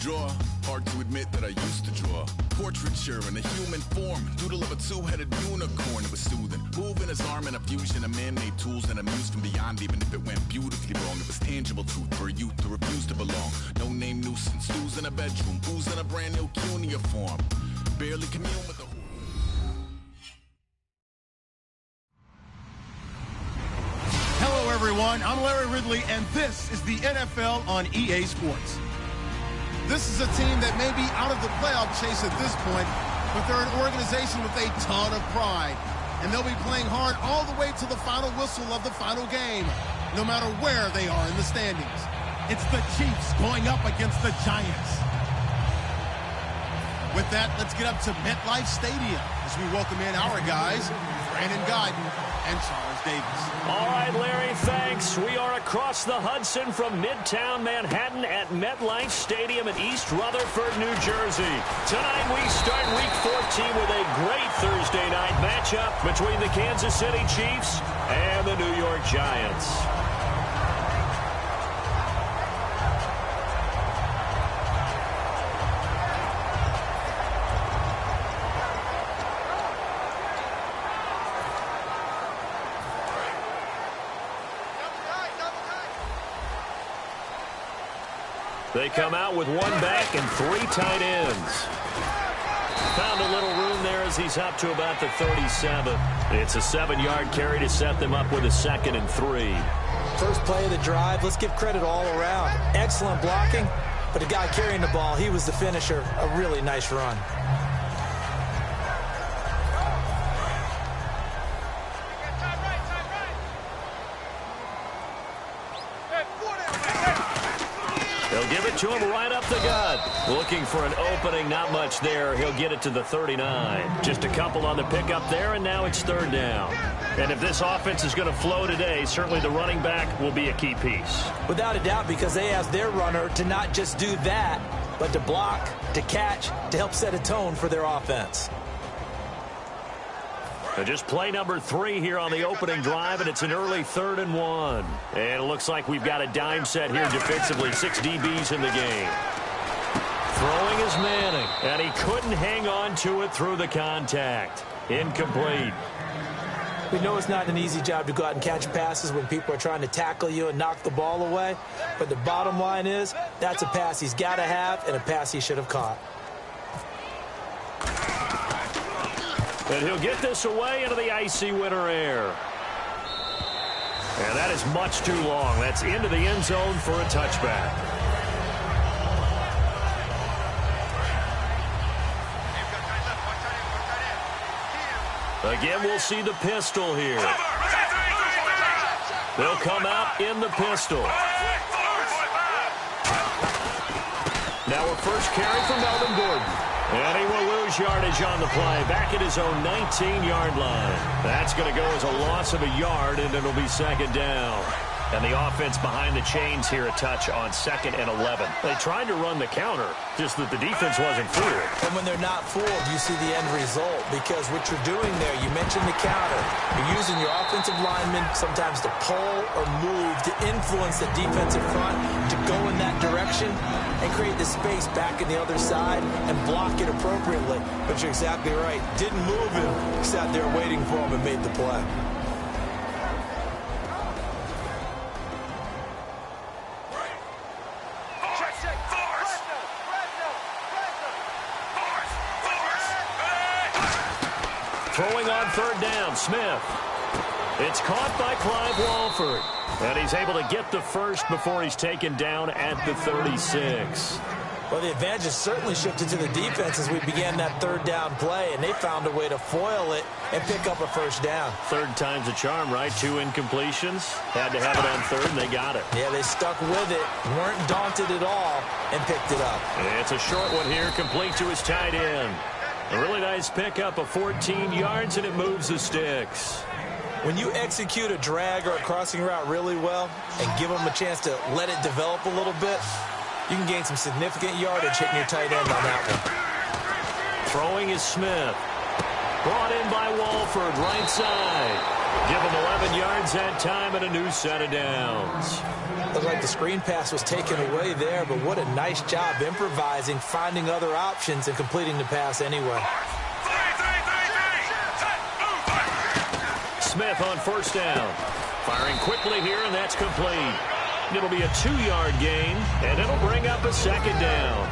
draw. Hard to admit that I used to draw. Portraiture in a human form. Doodle of a two-headed unicorn. It was soothing. Moving his arm in a fusion of man-made tools and a muse from beyond. Even if it went beautifully wrong, it was tangible truth for a youth who refused to belong. No-name nuisance. Stews in a bedroom. Booze in a brand new cuneiform. Barely commune with the... Hello, everyone. I'm Larry Ridley, and this is the NFL on EA Sports. This is a team that may be out of the playoff chase at this point, but they're an organization with a ton of pride. And they'll be playing hard all the way to the final whistle of the final game, no matter where they are in the standings. It's the Chiefs going up against the Giants. With that, let's get up to MetLife Stadium as we welcome in our guys, Brandon Guyton and Charles Davis. All right, Larry, thanks. We are across the Hudson from Midtown Manhattan at MetLife Stadium in East Rutherford, New Jersey. Tonight we start Week 14 with a great Thursday night matchup between the Kansas City Chiefs and the New York Giants. They come out with one back and three tight ends. Found a little room there as he's up to about the 37. It's a 7-yard carry to set them up with a 2nd and 3. First play of the drive, let's give credit all around. Excellent blocking, but the guy carrying the ball, he was the finisher. A really nice run. They'll give it to him right up the gut. Looking for an opening, not much there. He'll get it to the 39. Just a couple on the pickup there, and now it's 3rd down. And if this offense is going to flow today, certainly the running back will be a key piece. Without a doubt, because they asked their runner to not just do that, but to block, to catch, to help set a tone for their offense. Just play number 3 here on the opening drive, and it's an early 3rd and 1. And it looks like we've got a dime set here defensively. 6 DBs in the game. Throwing is Manning, and he couldn't hang on to it through the contact. Incomplete. We know it's not an easy job to go out and catch passes when people are trying to tackle you and knock the ball away. But the bottom line is, that's a pass he's got to have and a pass he should have caught. And he'll get this away into the icy winter air. And that is much too long. That's into the end zone for a touchback. Again, we'll see the pistol here. They'll come out in the pistol. Now a first carry for Melvin Gordon. And he will lose yardage on the play. Back at his own 19-yard line. That's going to go as a loss of a yard, and it'll be 2nd down. And the offense behind the chains here a touch on 2nd and 11. They tried to run the counter, just that the defense wasn't fooled. And when they're not fooled, you see the end result. Because what you're doing there, you mentioned the counter. You're using your offensive linemen sometimes to pull or move to influence the defensive front to go in that direction and create the space back in the other side and block it appropriately. But you're exactly right. Didn't move him. Sat there waiting for him and made the play. Throwing on 3rd down, Smith. It's caught by Clive Walford. And he's able to get the first before he's taken down at the 36. Well, the advantage has certainly shifted to the defense as we began that 3rd down play, and they found a way to foil it and pick up a 1st down. 3rd time's a charm, right? 2 incompletions. Had to have it on 3rd, and they got it. Yeah, they stuck with it, weren't daunted at all, and picked it up. It's a short one here, complete to his tight end. A really nice pickup of 14 yards, and it moves the sticks. When you execute a drag or a crossing route really well and give them a chance to let it develop a little bit, you can gain some significant yardage hitting your tight end on that one. Throwing is Smith. Brought in by Walford, right side. Give him 11 yards that time and a new set of downs. Looked like the screen pass was taken away there, but what a nice job improvising, finding other options, and completing the pass anyway. Smith on first down. Firing quickly here, and that's complete. It'll be a 2-yard gain, and it'll bring up a second down.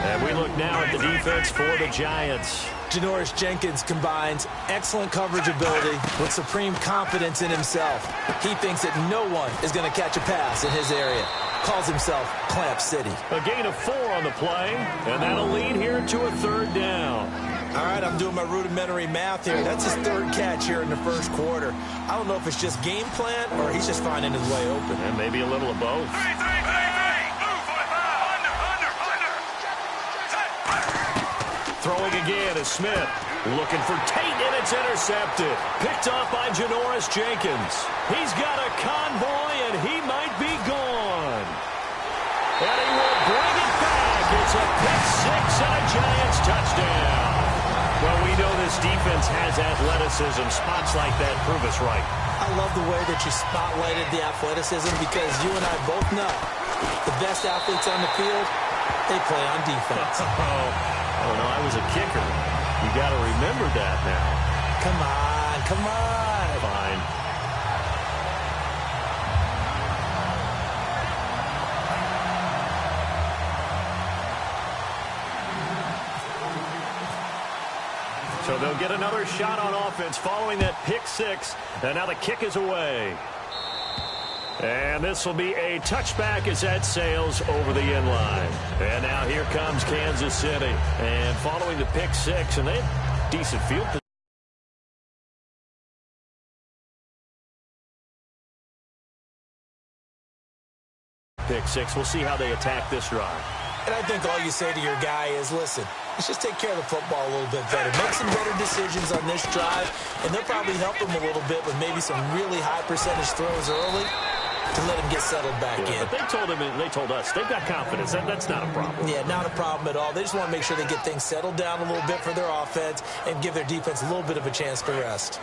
And we look now at the defense for the Giants. Janoris Jenkins combines excellent coverage ability with supreme confidence in himself. He thinks that no one is going to catch a pass in his area. Calls himself Clamp City. A gain of 4 on the play, and that'll lead here to a third down. All right, I'm doing my rudimentary math here. That's his third catch here in the first quarter. I don't know if it's just game plan or he's just finding his way open. And maybe a little of both. Throwing again is Smith. Looking for Tate, and it's intercepted. Picked off by Janoris Jenkins. He's got a convoy, and he might be gone. And he will bring it back. It's a pick-6 and a Giants touchdown. Well, we know this defense has athleticism. Spots like that prove us right. I love the way that you spotlighted the athleticism because you and I both know the best athletes on the field, they play on defense. Oh, no, I was a kicker. You got to remember that now. Come on, come on. Fine. So they'll get another shot on offense following that pick-6, and now the kick is away. And this will be a touchback as that sails over the end line. And now here comes Kansas City. And following the pick-6, and they have decent field position. Pick-6. We'll see how they attack this drive. And I think all you say to your guy is, listen, let's just take care of the football a little bit better. Make some better decisions on this drive, and they'll probably help him a little bit with maybe some really high percentage throws early to let him get settled back in. But they told him, and they told us, they've got confidence. That's not a problem. Yeah, not a problem at all. They just want to make sure they get things settled down a little bit for their offense and give their defense a little bit of a chance to rest.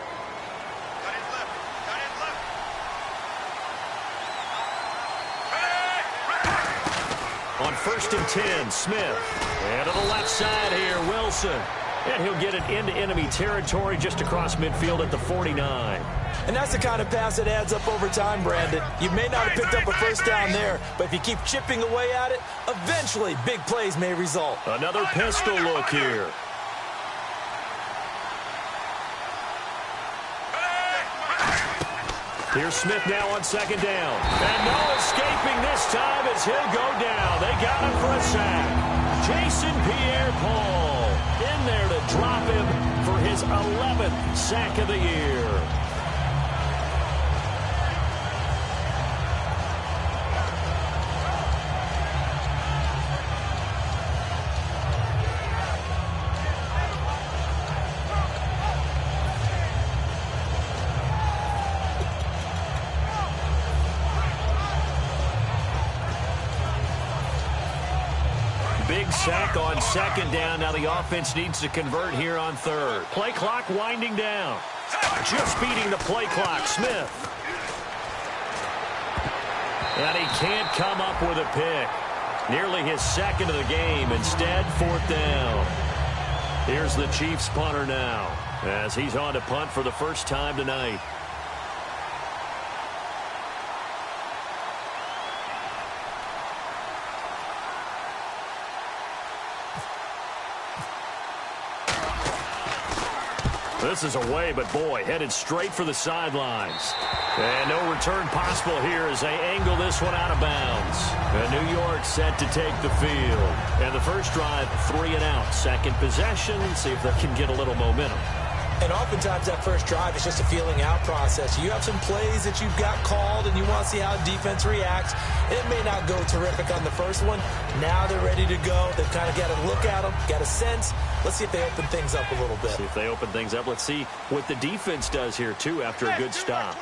On 1st and 10, Smith. And to the left side here, Wilson. And he'll get it into enemy territory just across midfield at the 49. And that's the kind of pass that adds up over time, Brandon. You may not have picked up a first down there, but if you keep chipping away at it, eventually big plays may result. Another pistol look here. Here's Smith now on 2nd down. And no escaping this time as he'll go down. They got him for a sack. Jason Pierre-Paul in there to drop him for his 11th sack of the year. Big sack on 2nd down. Now the offense needs to convert here on 3rd. Play clock winding down. Just beating the play clock, Smith. And he can't come up with a pick. Nearly his 2nd of the game. Instead, 4th down. Here's the Chiefs punter now as he's on to punt for the first time tonight. This is away, but boy, headed straight for the sidelines. And no return possible here as they angle this one out of bounds. And New York set to take the field. And the first drive, 3 and out. Second possession, see if they can get a little momentum. And oftentimes that first drive is just a feeling out process. You have some plays that you've got called and you want to see how defense reacts. It may not go terrific on the first one. Now they're ready to go. They've kind of got to look at them, got a sense. Let's see if they open things up a little bit. See if they open things up. Let's see what the defense does here, too, after a good stop.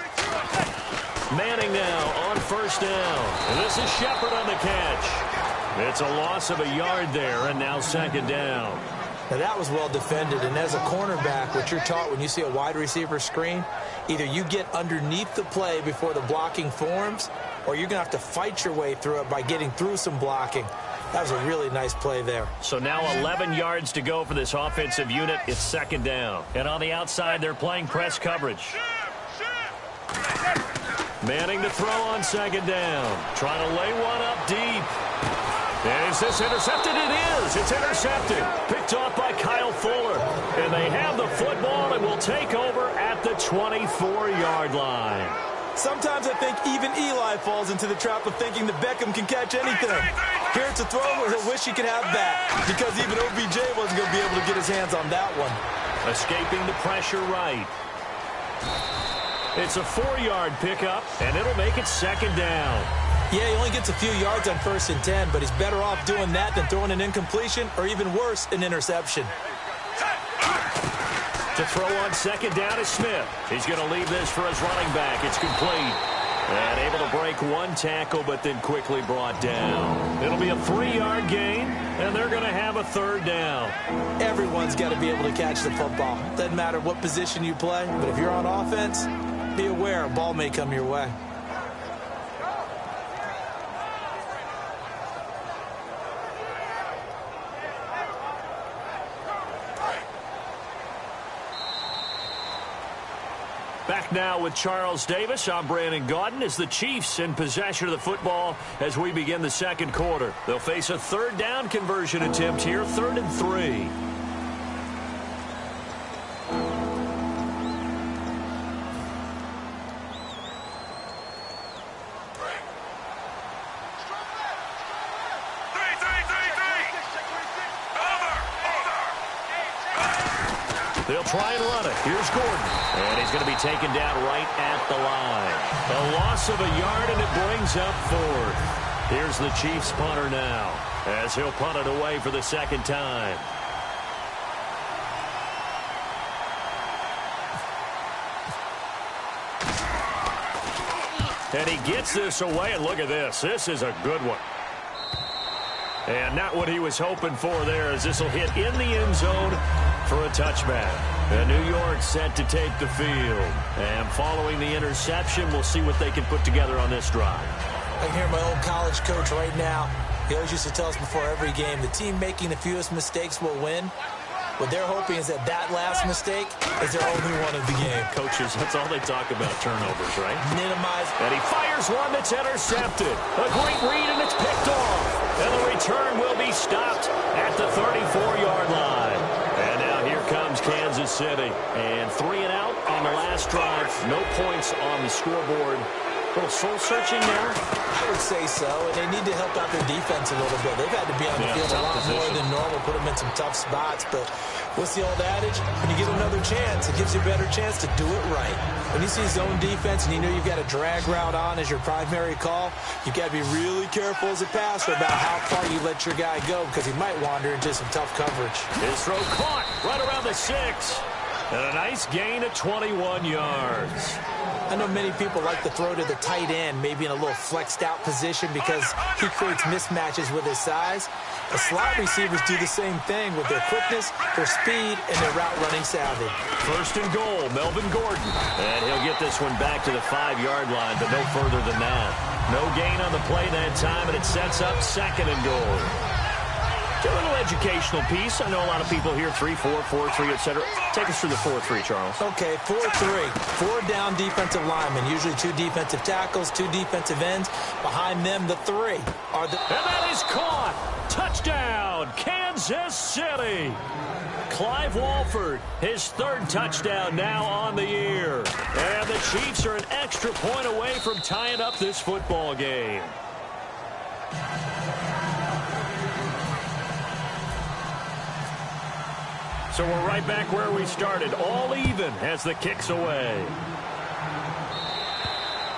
Manning now on 1st down. And this is Shepard on the catch. It's a loss of a yard there, and now 2nd down. Now, that was well defended, and as a cornerback, what you're taught when you see a wide receiver screen, either you get underneath the play before the blocking forms, or you're going to have to fight your way through it by getting through some blocking. That was a really nice play there. So now 11 yards to go for this offensive unit. It's second down. And on the outside, they're playing press coverage. Manning to throw on second down. Trying to lay one up deep. And is this intercepted? It is. It's intercepted. Picked off by Kyle Fuller. And they have the football and will take over at the 24-yard line. Sometimes I think even Eli falls into the trap of thinking that Beckham can catch anything. Here it's a throw where he'll wish he could have that, because even OBJ wasn't going to be able to get his hands on that one. Escaping the pressure right. It's a 4-yard pickup, and it'll make it second down. Yeah, he only gets a few yards on 1st and 10, but he's better off doing that than throwing an incompletion, or even worse, an interception. To throw on second down is Smith. He's going to leave this for his running back. It's complete. And able to break one tackle, but then quickly brought down. It'll be a 3-yard gain, and they're going to have a third down. Everyone's got to be able to catch the football. Doesn't matter what position you play, but if you're on offense, be aware a ball may come your way. Back now with Charles Davis. I'm Brandon Gaudin as the Chiefs in possession of the football as we begin the second quarter. They'll face a third down conversion attempt here, 3rd and 3. They'll try and run it. Here's Gordon. And he's going to be taken down right at the line. A loss of a yard, and it brings up 4th. Here's the Chiefs punter now as he'll punt it away for the second time. And he gets this away, and look at this. This is a good one. And not what he was hoping for there, as this will hit in the end zone for a touchback. And New York set to take the field. And following the interception, we'll see what they can put together on this drive. I can hear my old college coach right now. He always used to tell us before every game, the team making the fewest mistakes will win. What they're hoping is that that last mistake is their only one of the game. Coaches, that's all they talk about, turnovers, right? Minimize. And he fires one that's intercepted. A great read, and it's picked off. And the return will be stopped at the 34-yard line. And now here comes Kansas City. And 3 and out on the last drive. No points on the scoreboard. A little soul-searching now. I would say so, and they need to help out their defense a little bit. They've had to be on the field a lot more than normal, put them in some tough spots. But what's the old adage? When you get another chance, it gives you a better chance to do it right. When you see zone defense and you know you've got a drag route on as your primary call, you've got to be really careful as a passer about how far you let your guy go, because he might wander into some tough coverage. His throw caught right around the 6. And a nice gain of 21 yards. I know many people like to throw to the tight end, maybe in a little flexed out position because he creates mismatches with his size. The slot receivers do the same thing with their quickness, their speed, and their route running savvy. 1st and goal, Melvin Gordon. And he'll get this one back to the 5-yard line, but no further than that. No gain on the play that time, and it sets up 2nd and goal. A little educational piece. I know a lot of people here, 3-4, 4-3, etc. Take us through the 4-3, Charles. Okay, 4-3. 4 down defensive linemen, usually 2 defensive tackles, 2 defensive ends. Behind them, the 3 are the... And that is caught. Touchdown, Kansas City. Clive Walford, his 3rd touchdown now on the year. And the Chiefs are an extra point away from tying up this football game. So we're right back where we started, all even as the kick's away.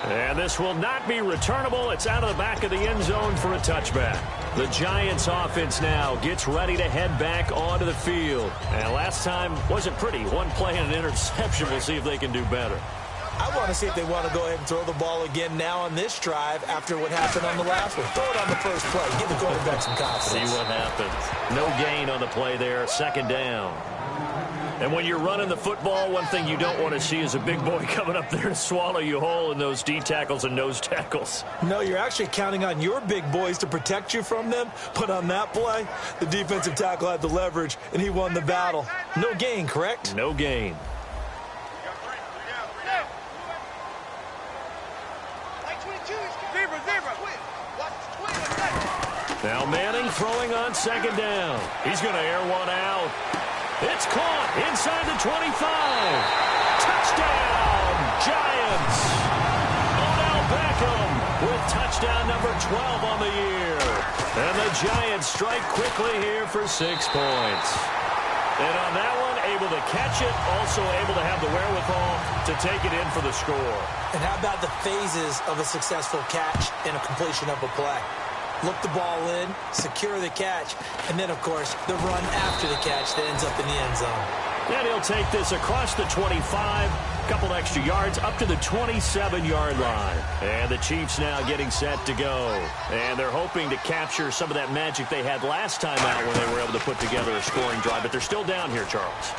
And this will not be returnable. It's out of the back of the end zone for a touchback. The Giants offense now gets ready to head back onto the field. And last time wasn't pretty. One play and an interception. We'll see if they can do better. I want to see if they want to go ahead and throw the ball again now on this drive after what happened on the last one. Throw it on the first play. Give the quarterback some confidence. See what happens. No gain on the play there. Second down. And when you're running the football, one thing you don't want to see is a big boy coming up there to swallow you whole in those D tackles and nose tackles. No, you're actually counting on your big boys to protect you from them. But on that play, the defensive tackle had the leverage, and he won the battle. No gain, correct? No gain. Now Manning throwing on second down. He's going to air one out. It's caught inside the 25. Touchdown, Giants. Odell Beckham with touchdown number 12 on the year. And the Giants strike quickly here for 6 points. And on that one, able to catch it, also able to have the wherewithal to take it in for the score. And how about the phases of a successful catch and a completion of a play? Look the ball in, secure the catch, and then, of course, the run after the catch that ends up in the end zone. And he'll take this across the 25, a couple extra yards, up to the 27-yard line. And the Chiefs now getting set to go. And they're hoping to capture some of that magic they had last time out when they were able to put together a scoring drive. But they're still down here, Charles.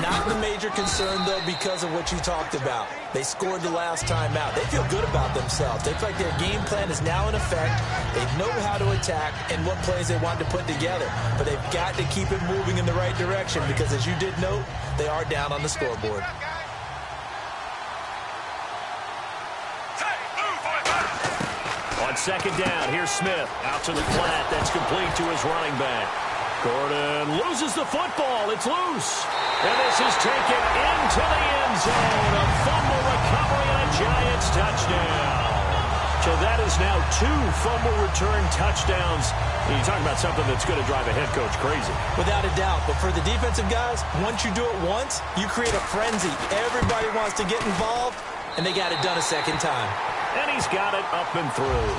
Not the major concern, though, because of what you talked about. They scored the last time out. They feel good about themselves. They feel like their game plan is now in effect. They know how to attack and what plays they want to put together. But they've got to keep it moving in the right direction because, as you did note, they are down on the scoreboard. On second down, here's Smith. Out to the flat. That's complete to his running back. Gordon loses the football. It's loose. And this is taken into the end zone. A fumble recovery and a Giants touchdown. So that is now 2 fumble return touchdowns. And you talk about something that's going to drive a head coach crazy. Without a doubt. But for the defensive guys, once you do it once, you create a frenzy. Everybody wants to get involved, and they got it done a second time. And he's got it up and through.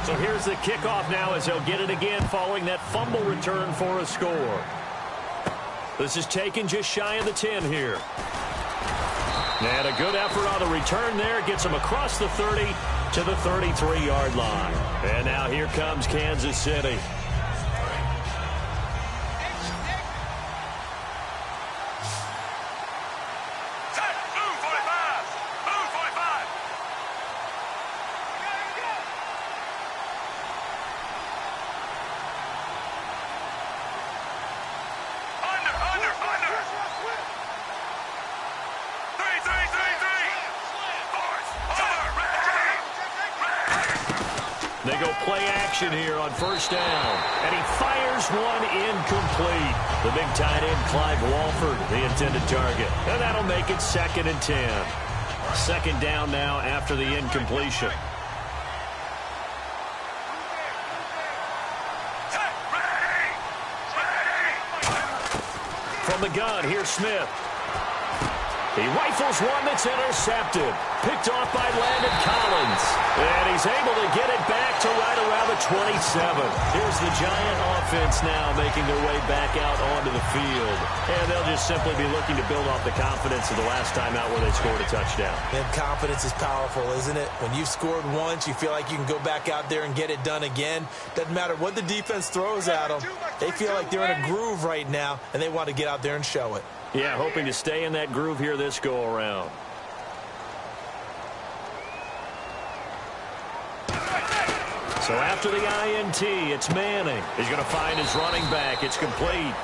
So here's the kickoff now as they'll get it again following that fumble return for a score. This is taken just shy of the 10 here. And a good effort on the return there. Gets him across the 30 to the 33-yard line. And now here comes Kansas City. They go play action here on first down. And he fires one incomplete. The big tight end, Clive Walford, the intended target. And that'll make it 2nd and 10. Second down now after the incompletion. From the gun, here's Smith. He rifles one that's intercepted. Picked off by Landon Collins. And he's able to get it back to right around the 27. Here's the Giant offense now making their way back out onto the field. And they'll just simply be looking to build off the confidence of the last time out where they scored a touchdown. And confidence is powerful, isn't it? When you've scored once, you feel like you can go back out there and get it done again. Doesn't matter what the defense throws at them. They feel like they're in a groove right now, and they want to get out there and show it. Yeah, hoping to stay in that groove here this go-around. So after the INT, it's Manning. He's going to find his running back. It's complete.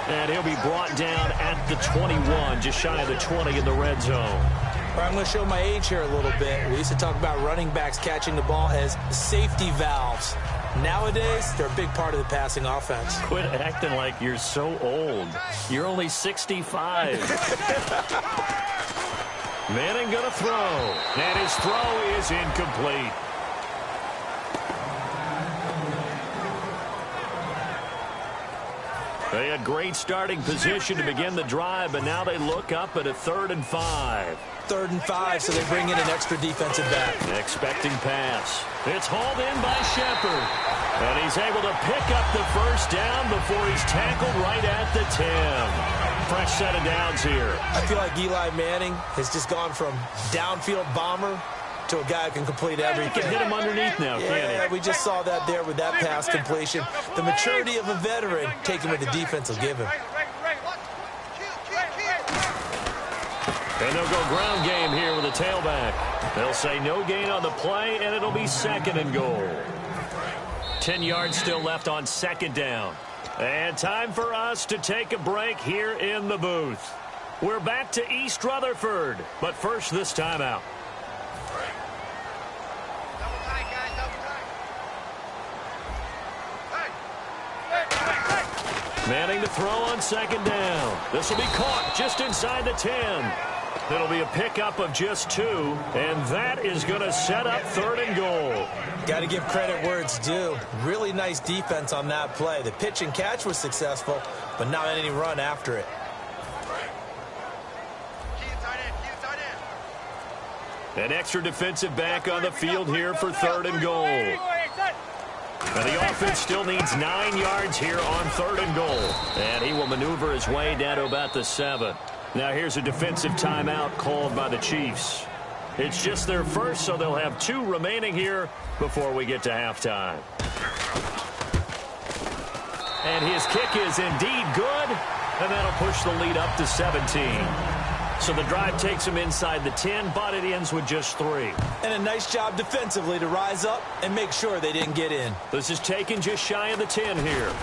And he'll be brought down at the 21, just shy of the 20 in the red zone. All right, I'm going to show my age here a little bit. We used to talk about running backs catching the ball as safety valves. Nowadays, they're a big part of the passing offense. Quit acting like you're so old. You're only 65. Manning going to throw. And his throw is incomplete. They had great starting position to begin the drive, but now they look up at a 3rd and 5. 3rd and 5, so they bring in an extra defensive back. Expecting pass. It's hauled in by Shepard. And he's able to pick up the first down before he's tackled right at the 10. Fresh set of downs here. I feel like Eli Manning has just gone from downfield bomber to a guy who can complete everything. You can hit him underneath now, can't he? We just saw that there with that pass completion. The maturity of a veteran taking what the defense will give him. And they'll go ground game here with a tailback. They'll say no gain on the play, and it'll be 2nd and goal. 10 yards still left on 2nd down. And time for us to take a break here in the booth. We're back to East Rutherford, but first this timeout. Manning to throw on 2nd down. This will be caught just inside the 10. It'll be a pickup of just 2, and that is going to set up 3rd and goal. Got to give credit where it's due. Really nice defense on that play. The pitch and catch was successful, but not any run after it. An extra defensive back on the field here for 3rd and goal. And the offense still needs 9 yards here on 3rd and goal. And he will maneuver his way down to about the 7. Now here's a defensive timeout called by the Chiefs. It's just their first, so they'll have 2 remaining here before we get to halftime. And his kick is indeed good, and that'll push the lead up to 17. So the drive takes him inside the 10, but it ends with just 3. And a nice job defensively to rise up and make sure they didn't get in. This is taken just shy of the 10 here.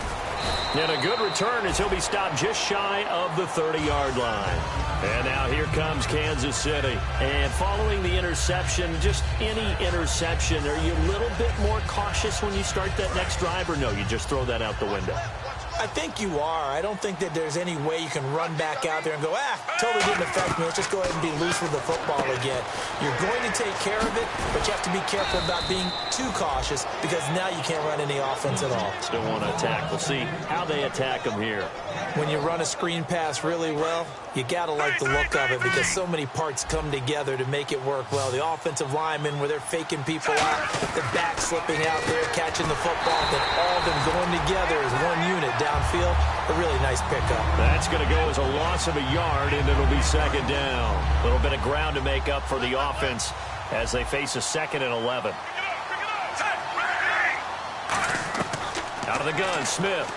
And a good return as he'll be stopped just shy of the 30-yard line. And now here comes Kansas City. And following the interception, just any interception, are you a little bit more cautious when you start that next drive, or no, you just throw that out the window? I think you are. I don't think that there's any way you can run back out there and go, totally didn't affect me. Let's just go ahead and be loose with the football again. You're going to take care of it, but you have to be careful about being too cautious because now you can't run any offense at all. Still want to attack. We'll see how they attack them here. When you run a screen pass really well, you got to like the look of it because so many parts come together to make it work well. The offensive linemen, where they're faking people out, the back slipping out there, catching the football, then all of them going together as one unit downfield. A really nice pickup. That's going to go as a loss of a yard, and it'll be 2nd down. A little bit of ground to make up for the offense as they face a 2nd and 11. Out of the gun, Smith.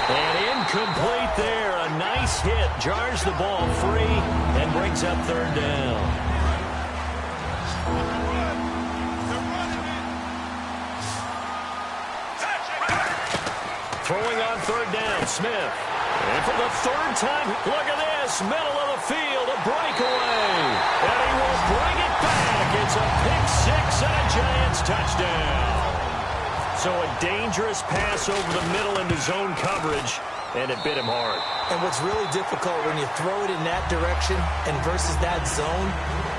And incomplete there. A nice hit. Jars the ball free and brings up 3rd down. Throwing on 3rd down, Smith. And for the 3rd time, look at this. Middle of the field, a breakaway. And he will bring it back. It's a pick 6 and a Giants touchdown. So a dangerous pass over the middle into zone coverage, and it bit him hard. And what's really difficult when you throw it in that direction and versus that zone,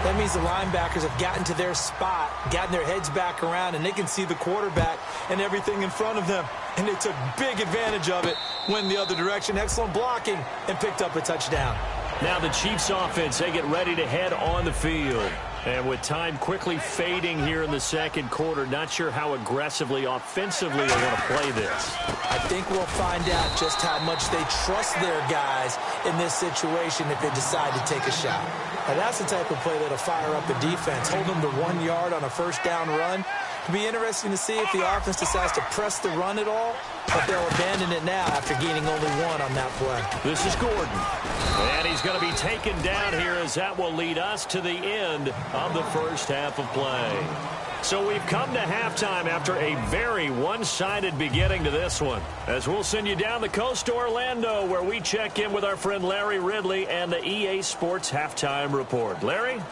that means the linebackers have gotten to their spot, gotten their heads back around, and they can see the quarterback and everything in front of them. And they took big advantage of it, went the other direction, excellent blocking, and picked up a touchdown. Now the Chiefs offense, they get ready to head on the field. And with time quickly fading here in the 2nd quarter, not sure how aggressively, offensively they want to play this. I think we'll find out just how much they trust their guys in this situation if they decide to take a shot. Now that's the type of play that'll fire up the defense, hold them to 1 yard on a 1st down run. It'll be interesting to see if the offense decides to press the run at all, but they'll abandon it now after gaining only 1 on that play. This is Gordon. And he's going to be taken down here as that will lead us to the end of the first half of play. So we've come to halftime after a very one-sided beginning to this one. As we'll send you down the coast to Orlando, where we check in with our friend Larry Ridley and the EA Sports Halftime Report. Larry?